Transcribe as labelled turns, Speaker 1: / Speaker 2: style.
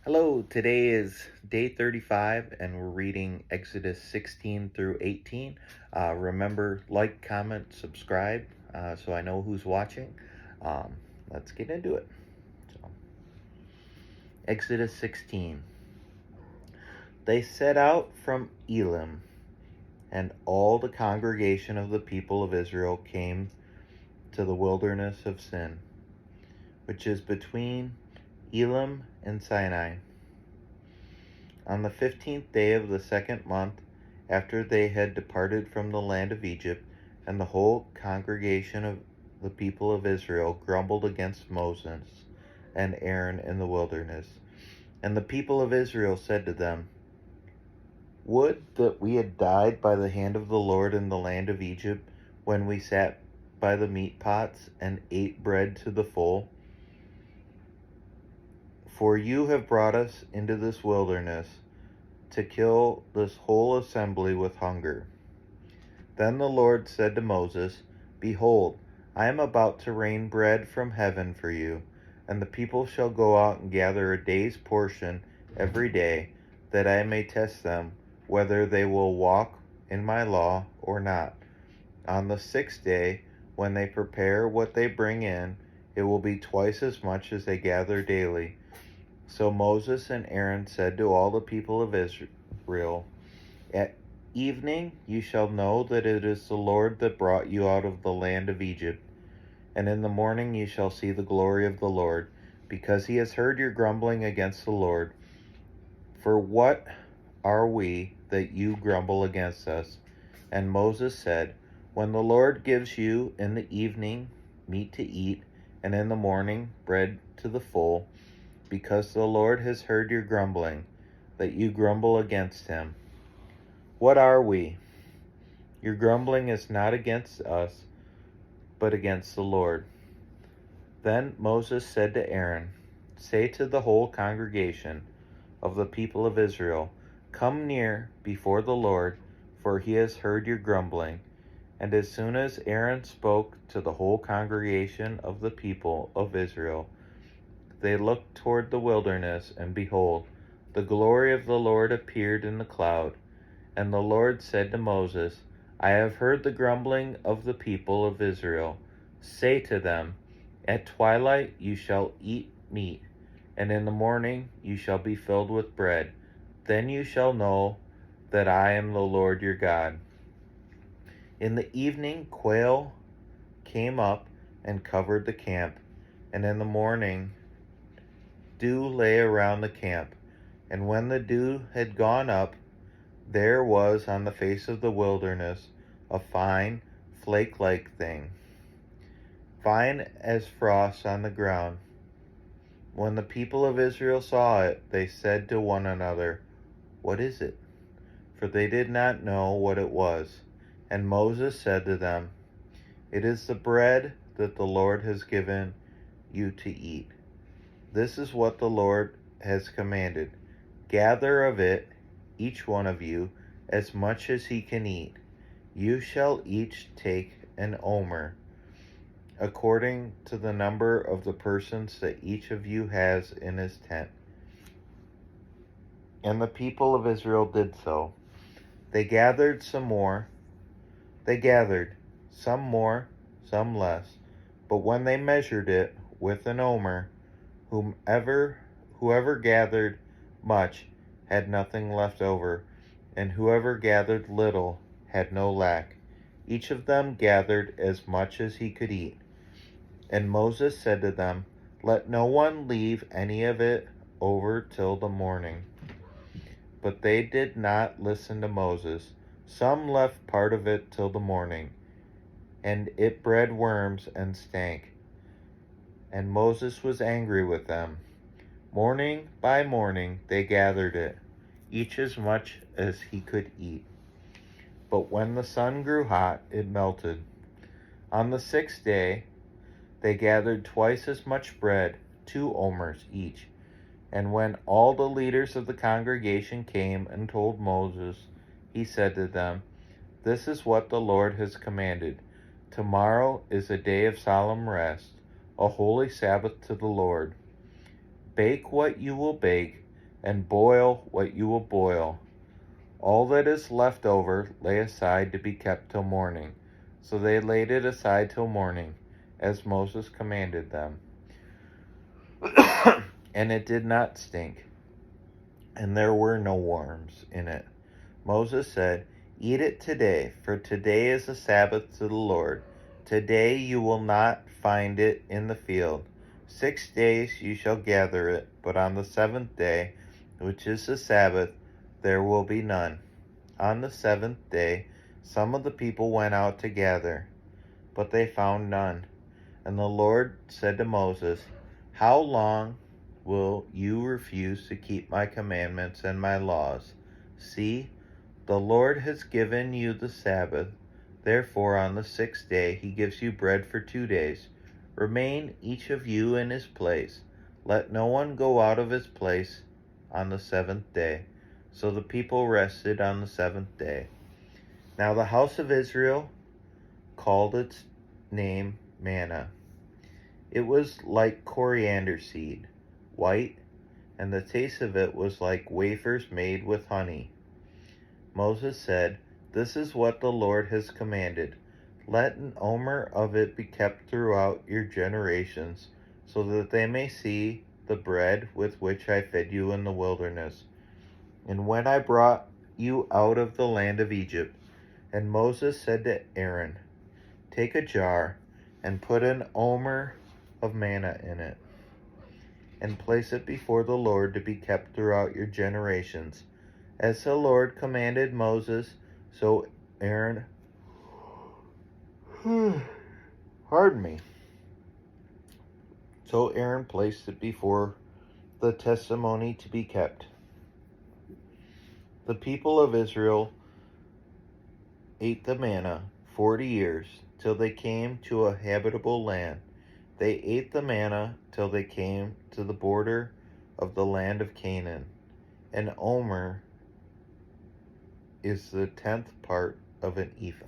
Speaker 1: Hello, today is day 35 and we're reading Exodus 16 through 18. Remember, like, comment, subscribe so I know who's watching. Um, let's get into it. So, Exodus 16. They set out from Elim, and all the congregation of the people of Israel came to the wilderness of Sin, which is between Elim and Sinai. On the 15th day of the second month, after they had departed from the land of Egypt, and the whole congregation of the people of Israel grumbled against Moses and Aaron in the wilderness. And the people of Israel said to them, "Would that we had died by the hand of the Lord in the land of Egypt, when we sat by the meat pots and ate bread to the full. For you have brought us into this wilderness to kill this whole assembly with hunger." Then the Lord said to Moses, "Behold, I am about to rain bread from heaven for you, and the people shall go out and gather a day's portion every day, that I may test them whether they will walk in my law or not. On the sixth day, when they prepare what they bring in, it will be twice as much as they gather daily." So Moses and Aaron said to all the people of Israel, "At evening you shall know that it is the Lord that brought you out of the land of Egypt. And in the morning you shall see the glory of the Lord, because he has heard your grumbling against the Lord. For what are we that you grumble against us?" And Moses said, "When the Lord gives you in the evening meat to eat, and in the morning bread to the full, because the Lord has heard your grumbling, that you grumble against him. What are we? Your grumbling is not against us, but against the Lord." Then Moses said to Aaron, "Say to the whole congregation of the people of Israel, 'Come near before the Lord, for he has heard your grumbling.'" And as soon as Aaron spoke to the whole congregation of the people of Israel, they looked toward the wilderness, and behold, the glory of the Lord appeared in the cloud. And the Lord said to Moses, "I have heard the grumbling of the people of Israel. Say to them, at twilight you shall eat meat, and in the morning you shall be filled with bread. Then you shall know that I am the Lord your God." In the evening quail came up and covered the camp, and in the morning dew lay around the camp. And when the dew had gone up, there was on the face of the wilderness a fine, flake-like thing, fine as frost on the ground. When the people of Israel saw it, they said to one another, "What is it?" For they did not know what it was. And Moses said to them, "It is the bread that the Lord has given you to eat. This is what the Lord has commanded. Gather of it, each one of you, as much as he can eat. You shall each take an omer, according to the number of the persons that each of you has in his tent." And the people of Israel did so. They gathered some more. They gathered, some more, some less. But when they measured it with an omer, whoever gathered much had nothing left over, and whoever gathered little had no lack. Each of them gathered as much as he could eat. And Moses said to them, "Let no one leave any of it over till the morning." But they did not listen to Moses. Some left part of it till the morning, and it bred worms and stank. And Moses was angry with them. Morning by morning they gathered it, each as much as he could eat. But when the sun grew hot, it melted. On the sixth day they gathered twice as much bread, 2 omers each. And when all the leaders of the congregation came and told Moses, he said to them, "This is what the Lord has commanded. Tomorrow is a day of solemn rest, a holy Sabbath to the Lord. Bake what you will bake, and boil what you will boil. All that is left over lay aside to be kept till morning. So they laid it aside till morning, as Moses commanded them. And it did not stink, and there were no worms in it. Moses said, Eat it today, for today is a Sabbath to the Lord. Today you will not find it in the field. 6 days you shall gather it, but on the seventh day, which is the Sabbath, there will be none. On the seventh day, some of the people went out to gather, but they found none. And the Lord said to Moses, How long will you refuse to keep my commandments and my laws? See, the Lord has given you the Sabbath. Therefore, on the 6th day, he gives you bread for 2 days. Remain each of you in his place. Let no one go out of his place on the 7th day. So the people rested on the 7th day. Now the house of Israel called its name manna. It was like coriander seed, white, and the taste of it was like wafers made with honey. Moses said, This is what the Lord has commanded. Let an omer of it be kept throughout your generations, so that they may see the bread with which I fed you in the wilderness. And when I brought you out of the land of Egypt. And Moses said to Aaron, Take a jar and put an omer of manna in it, and place it before the Lord to be kept throughout your generations. As the Lord commanded Moses, so Aaron, pardon me, so Aaron placed it before the testimony to be kept. The people of Israel ate the manna 40 years, till they came to a habitable land. They ate the manna till they came to the border of the land of Canaan. An omer is the 10th part of an ephah.